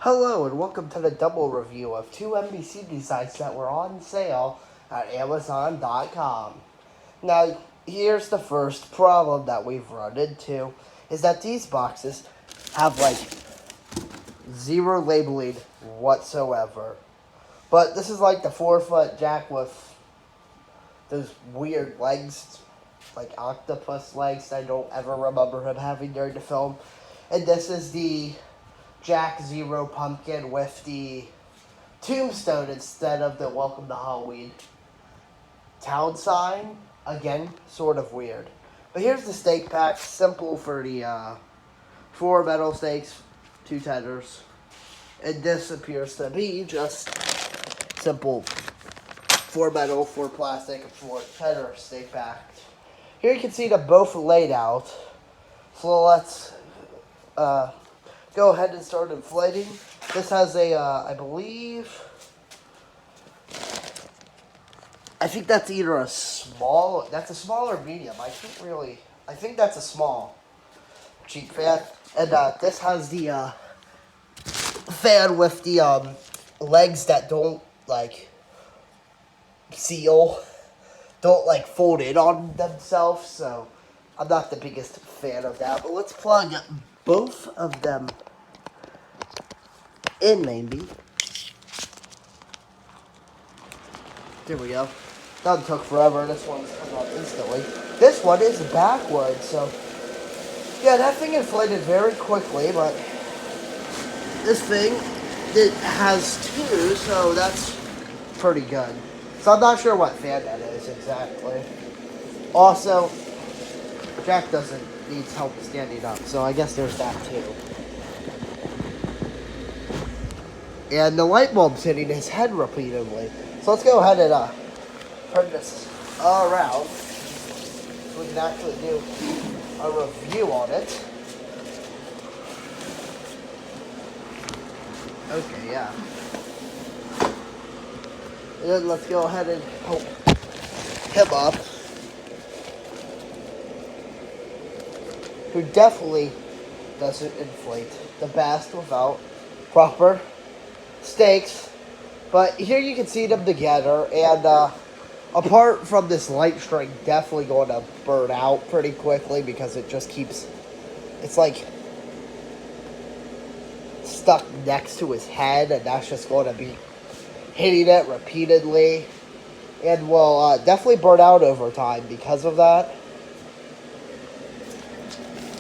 Hello and welcome to the double review of two NBC designs that were on sale at Amazon.com. Now, here's the first problem that we've run into, is that these boxes have like zero labeling whatsoever. But this is like the 4-foot jack with those weird legs, like octopus legs that I don't ever remember him having during the film. And this is the Jack Zero pumpkin with the tombstone instead of the Welcome to Halloween town sign. Again, sort of weird. But here's the steak pack. Simple for the 4 metal steaks, 2 tenders. And this appears to be just simple 4 metal, 4 plastic, and 4 tender steak pack. Here you can see them both laid out. So let's go ahead and start inflating. This has a, I believe, I think that's either a small, that's a small or medium. I think that's a small cheap fan. And this has the fan with the legs that don't like seal, don't like fold in on themselves. So I'm not the biggest fan of that. But let's plug both of them in, maybe. There we go. That took forever. This one's coming out instantly. This one is backwards, so yeah, that thing inflated very quickly, but this thing, it has 2, so that's pretty good. So I'm not sure what fan that is exactly. Also, Jack needs help standing up, so I guess there's that too. And the light bulb's hitting his head repeatedly. So let's go ahead and turn this around so we can actually do a review on it. Okay, yeah. And then let's go ahead and help him up. Who definitely doesn't inflate the best without proper steaks. But here you can see them together, and apart from this light string definitely going to burn out pretty quickly because it just keeps, it's like stuck next to his head, and that's just going to be hitting it repeatedly and will definitely burn out over time because of that.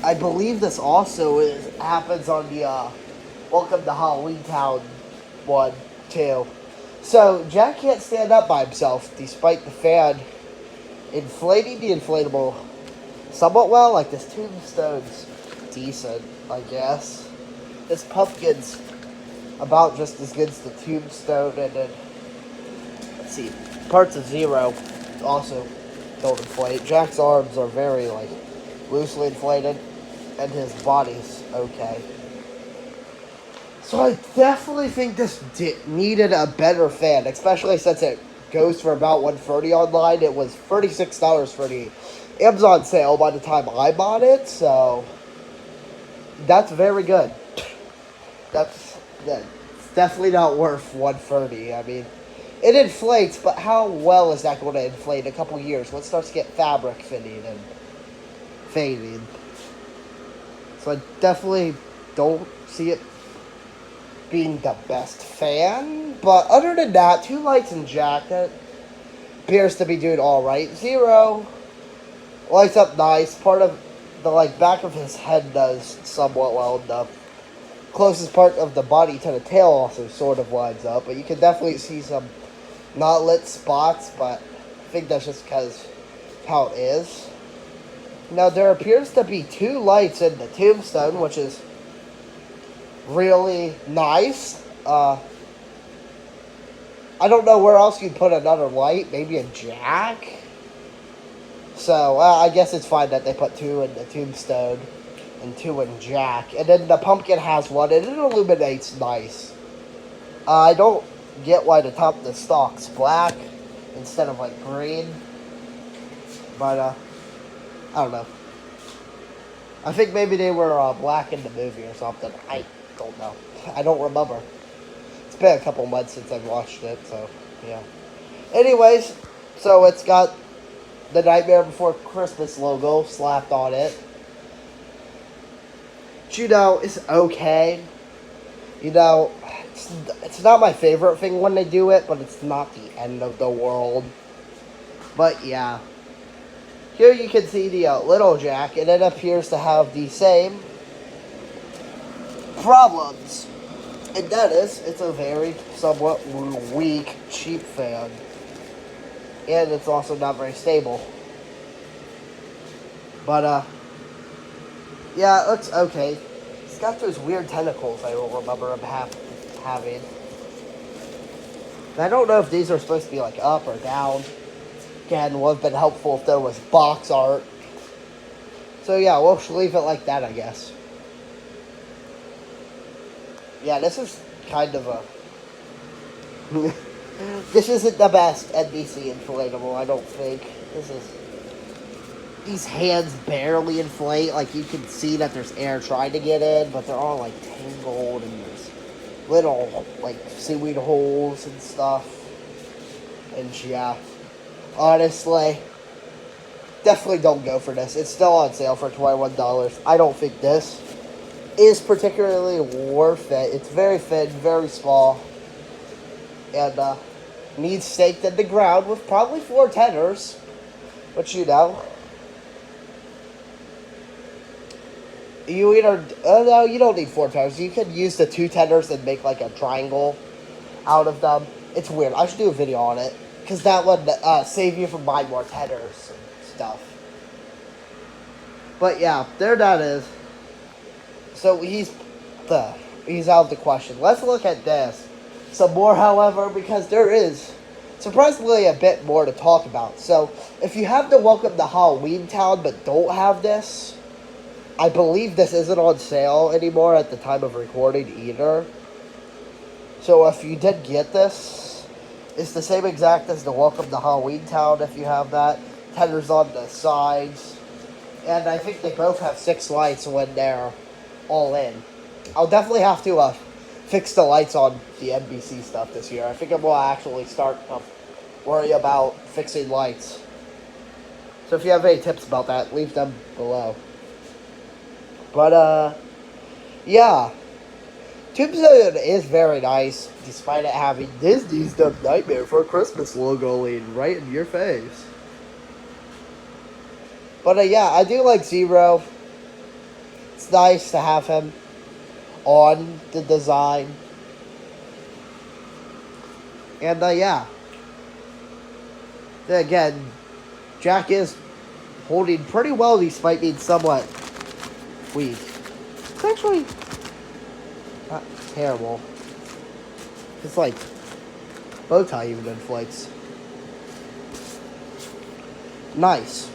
I believe this also happens on the Welcome to Halloween Town one too. So Jack can't stand up by himself despite the fan inflating the inflatable somewhat well. Like this tombstone's decent, I guess. This pumpkin's about just as good as the tombstone, and then let's see, parts of Zero also don't inflate. Jack's arms are very like loosely inflated, and his body's okay. So I definitely think this needed a better fan, especially since it goes for about $130 online. It was $36 for the Amazon sale by the time I bought it, so that's very good. That's definitely not worth $130. I mean, it inflates, but how well is that going to inflate in a couple years when it starts to get fabric fitting and fading? So I definitely don't see it being the best fan, but other than that, 2 lights and Jack, that appears to be doing all right. Zero lights up nice. Part of the back of his head does somewhat well. The closest part of the body to the tail also sort of lines up, but you can definitely see some not lit spots, but I think that's just because how it is. Now there appears to be 2 lights in the tombstone, which is really nice. I don't know where else you'd put another light. Maybe a Jack. So I guess it's fine that they put 2 in the tombstone and 2 in Jack. And then the pumpkin has 1, and it illuminates nice. I don't get why the top of the stalk's black instead of like green. But I don't know. I think maybe they were black in the movie or something. I don't know. I don't remember. It's been a couple months since I've watched it, so yeah. Anyways, so it's got the Nightmare Before Christmas logo slapped on it. But, you know, it's okay. You know, it's not my favorite thing when they do it, but it's not the end of the world. But yeah. Here you can see the little Jack, and it appears to have the same problems. And that is, it's a very somewhat weak, cheap fan. And it's also not very stable. But, yeah, it looks okay. It's got those weird tentacles I don't remember him having. And I don't know if these are supposed to be, like, up or down. Again, would have been helpful if there was box art. So, yeah, we'll just leave it like that, I guess. Yeah, this is kind of a... This isn't the best NBC inflatable, I don't think. This is... These hands barely inflate. Like, you can see that there's air trying to get in, but they're all, like, tangled, and there's little, like, seaweed holes and stuff. And, yeah. Honestly, definitely don't go for this. It's still on sale for $21. I don't think this is particularly worth it. It's very thin, very small, and needs staked in the ground with probably 4 tethers, but you know. You either, no, you don't need 4 tethers. You can use the 2 tethers and make like a triangle out of them. It's weird. I should do a video on it, because that would save you from buying more tethers and stuff. But yeah, there that is. So he's out of the question. Let's look at this some more, however, because there is surprisingly a bit more to talk about. So if you have the Welcome to Halloween Town but don't have this, I believe this isn't on sale anymore at the time of recording either. So if you did get this, it's the same exact as the Welcome to Halloween Town if you have that. Tethers on the sides. And I think they both have 6 lights when they're all in. I'll definitely have to fix the lights on the NBC stuff this year. I think I'm going to actually start worry about fixing lights. So if you have any tips about that, leave them below. But, yeah. Tombstone is very nice, despite it having Disney's The Nightmare Before Christmas logo laid right in your face. But, yeah, I do like Zero. It's nice to have him on the design. And, yeah. Then again, Jack is holding pretty well despite being somewhat weak. It's actually not terrible. It's like bow tie even inflates. Nice.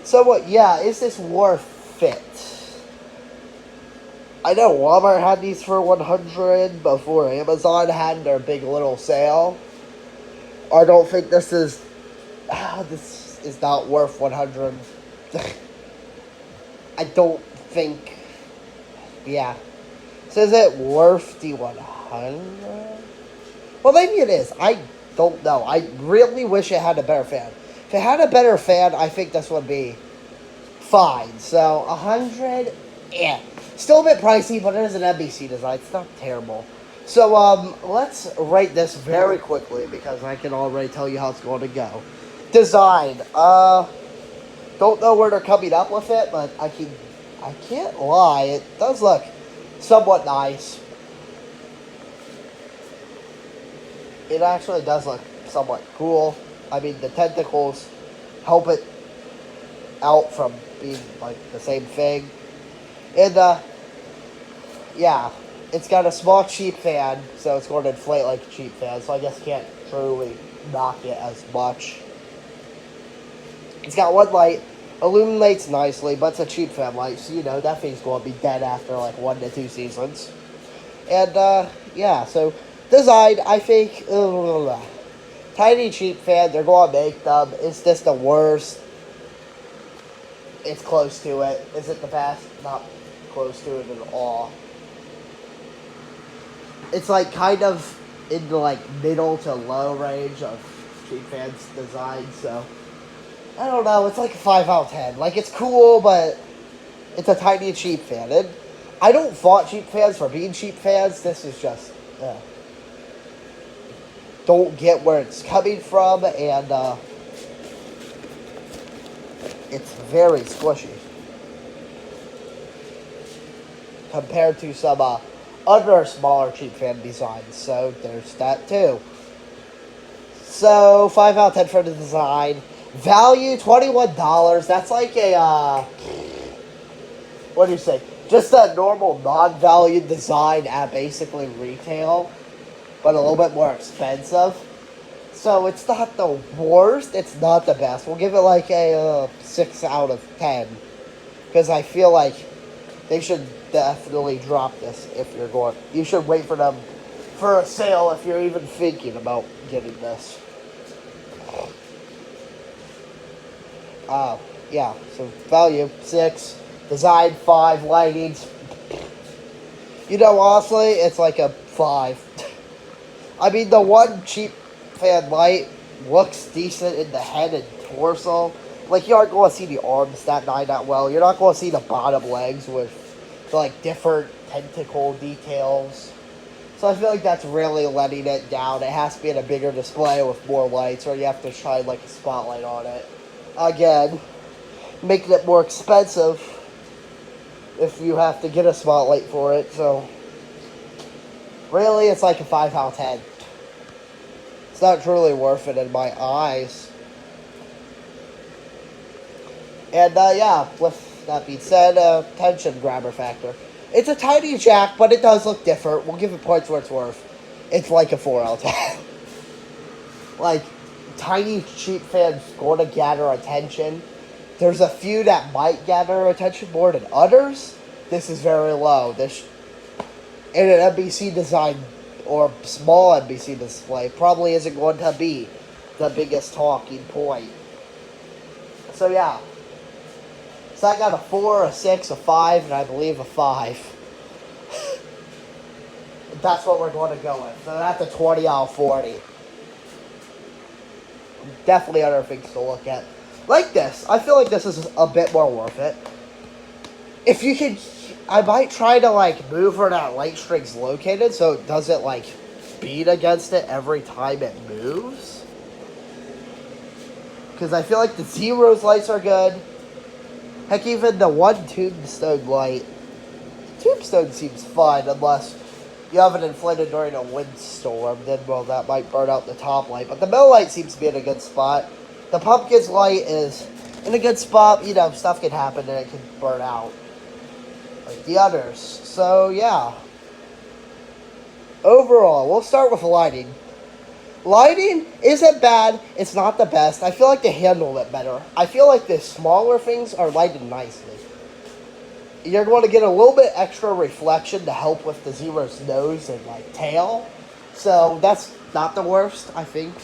So what? Yeah, is this worth it? I know Walmart had these for $100 before Amazon had their big little sale. I don't think this is not worth $100. I don't think. Yeah. So is it worth the $100? Well, maybe it is. I don't know. I really wish it had a better fan. If it had a better fan, I think this would be fine. So, $100, yeah. Still a bit pricey, but it is an NBC design. It's not terrible. So, let's rate this very quickly, because I can already tell you how it's going to go. Design. Don't know where they're coming up with it, but I can't lie. It does look somewhat nice. It actually does look somewhat cool. I mean, the tentacles help it out from being, like, the same thing. And, yeah. It's got a small, cheap fan, so it's going to inflate like a cheap fan. So I guess you can't truly knock it as much. It's got one light. Illuminates nicely, but it's a cheap fan light. So, you know, that thing's going to be dead after, like, 1 to 2 seasons. And, yeah. So, design, I think... tiny, cheap fan. They're going to make them. Is this the worst? It's close to it. Is it the best? Not close to it at all. It's like kind of in the like middle to low range of cheap fans design. So I don't know. It's like a 5 out of 10. Like it's cool, but it's a tiny cheap fan. And I don't fault cheap fans for being cheap fans. This is just don't get where it's coming from, and it's very squishy compared to some other smaller cheap fan designs. So there's that too. So 5 out of 10 for the design. Value $21. That's like a what do you say? Just a normal non-valued design at basically retail, but a little bit more expensive. So it's not the worst. It's not the best. We'll give it like a 6 out of 10 because I feel like they should definitely drop this if you're going. You should wait for them for a sale if you're even thinking about getting this. Yeah. So value 6, design 5, lighting. You know, honestly, it's like a 5. I mean, the one cheap fan light looks decent in the head and torso. Like, you aren't going to see the arms that well. You're not going to see the bottom legs with, like, different tenticle details. So I feel like that's really letting it down. It has to be in a bigger display with more lights, or you have to shine, like, a spotlight on it. Again, making it more expensive if you have to get a spotlight for it. So, really, it's like a 5 out of 10. It's not truly worth it in my eyes. And, yeah, with that being said, tension grabber factor. It's a tiny jack, but it does look different. We'll give it points where it's worth. It's like a 4 out of 10. Like, tiny cheap fans going to gather attention. There's a few that might gather attention more than others. This is very low. This, in an NBC design or small NBC display, probably isn't going to be the biggest talking point. So yeah. So I got a 4, a 6, a 5, and I believe a 5. That's what we're going to go with. So that's a 20 out of 40. Definitely other things to look at. Like this. I feel like this is a bit more worth it. If you could, I might try to like move where that light string's located so it doesn't like beat against it every time it moves. Because I feel like the zeros lights are good. Heck, even the one tombstone light. Tombstone seems fine unless you have it inflated during a windstorm. Then, well, that might burn out the top light. But the middle light seems to be in a good spot. The pumpkin's light is in a good spot. You know, stuff can happen and it can burn out. Like the others. So, yeah. Overall, we'll start with lighting. Lighting isn't bad. It's not the best. I feel like they handle it better. I feel like the smaller things are lighted nicely. You're going to get a little bit extra reflection to help with the zero's nose and like tail. So that's not the worst, I think.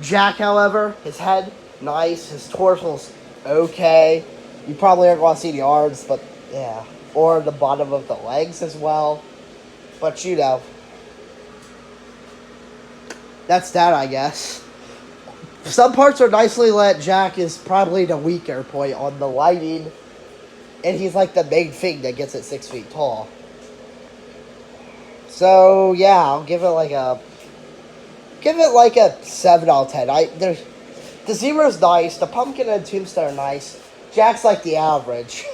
Jack, however, his head, nice. His torso's okay. You probably aren't going to see the arms, but yeah. Or the bottom of the legs as well. But you know. That's that, I guess. Some parts are nicely lit. Jack is probably the weaker point on the lighting. And he's like the main thing that gets it 6 feet tall. So, yeah, I'll give it like a... Give it like a 7 out of 10. The zero's nice. The pumpkin and tombstone are nice. Jack's like the average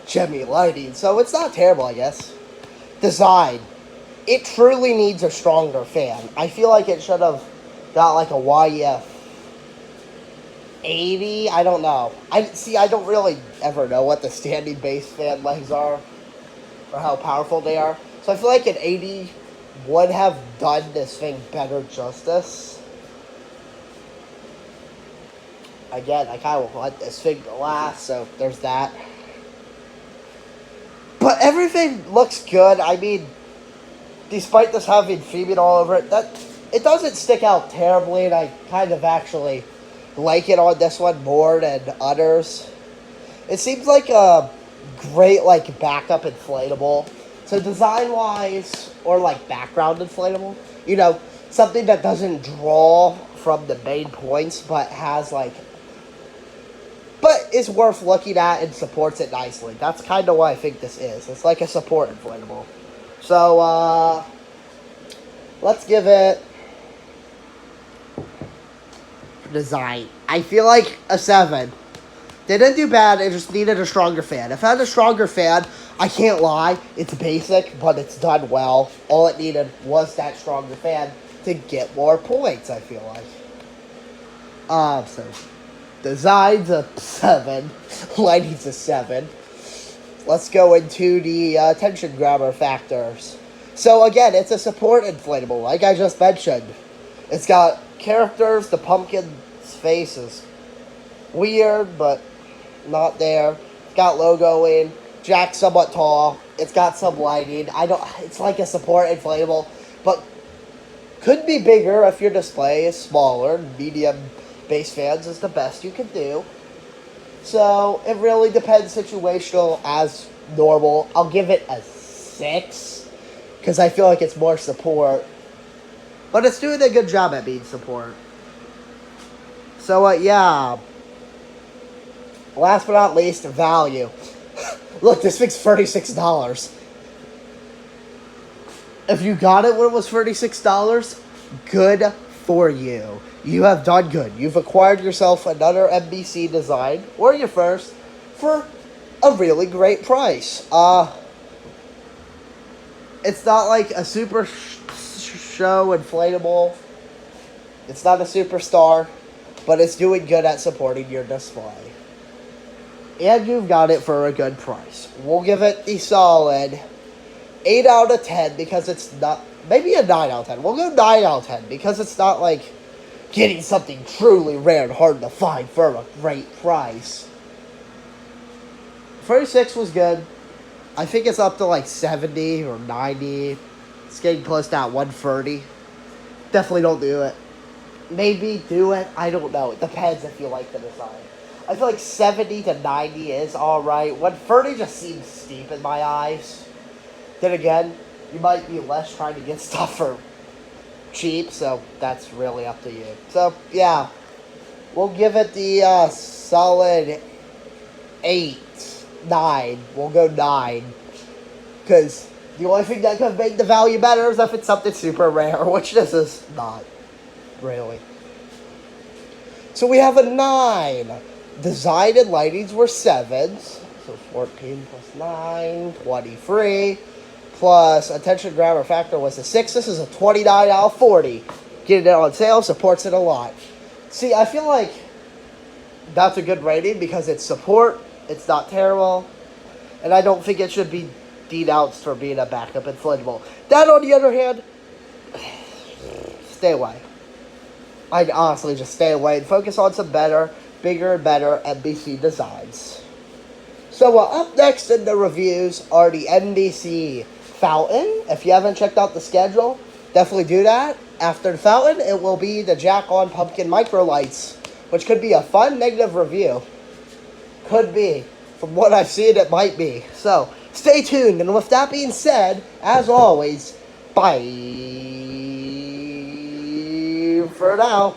Jimmy lighting. So it's not terrible, I guess. Design. It truly needs a stronger fan. I feel like it should have got like a YF80. I don't know. I don't really ever know what the standing base fan legs are or how powerful they are. So I feel like an 80 would have done this thing better justice. Again, I kind of want this thing to last, so there's that. But everything looks good. I mean, despite this having theming all over it, it doesn't stick out terribly, and I kind of actually like it on this one more than others. It seems like a great like backup inflatable. It's So design-wise, or like background inflatable, you know, something that doesn't draw from the main points, but has like, but is worth looking at and supports it nicely. That's kind of what I think this is. It's like a support inflatable. So, let's give it design. I feel like a 7. They didn't do bad, it just needed a stronger fan. If I had a stronger fan, I can't lie, it's basic, but it's done well. All it needed was that stronger fan to get more points, I feel like. So, design's a 7, lighting's a 7. Let's go into the attention grabber factors. So again, it's a support inflatable, like I just mentioned. It's got characters, the pumpkin's face is weird, but not there. It's got logoing. Jack's somewhat tall. It's got some lighting. It's like a support inflatable, but could be bigger if your display is smaller. Medium base fans is the best you can do. So it really depends situational as normal. I'll give it a 6 because I feel like it's more support, but it's doing a good job at being support. So yeah. Last but not least, value. Look, this thing's $36. If you got it when it was $36, good for you. You have done good. You've acquired yourself another NBC design, or your first, for a really great price. It's not like a super show inflatable. It's not a superstar, but it's doing good at supporting your display. And you've got it for a good price. We'll give it the solid 8 out of 10 because it's not... Maybe a 9 out of 10. We'll go 9 out of 10 because it's not like getting something truly rare and hard to find for a great price. 36 was good. I think it's up to like 70 or 90. It's getting close to that 130. Definitely don't do it. Maybe do it. I don't know. It depends if you like the design. I feel like 70 to 90 is alright. 130 just seems steep in my eyes. Then again, you might be less trying to get stuff for cheap, so that's really up to you. So, yeah. We'll give it the solid 8, 9. We'll go 9. Because the only thing that could make the value better is if it's something super rare, which this is not. Really. So we have a 9. Design and lightings were 7s. So 14 plus 9, 23. Plus attention grabber factor was a 6. This is a 29 out of 40. Getting it on sale supports it a lot. See, I feel like that's a good rating because it's support. It's not terrible. And I don't think it should be denounced for being a backup inflatable. That, on the other hand, stay away. I'd honestly just stay away and focus on some better, bigger and better NBC designs. So up next in the reviews are the NBC Fountain. If you haven't checked out the schedule, definitely do that. After the Fountain, it will be the Jack-on Pumpkin Micro Lights, which could be a fun negative review. Could be. From what I've seen, it might be. So, stay tuned. And with that being said, as always, bye for now.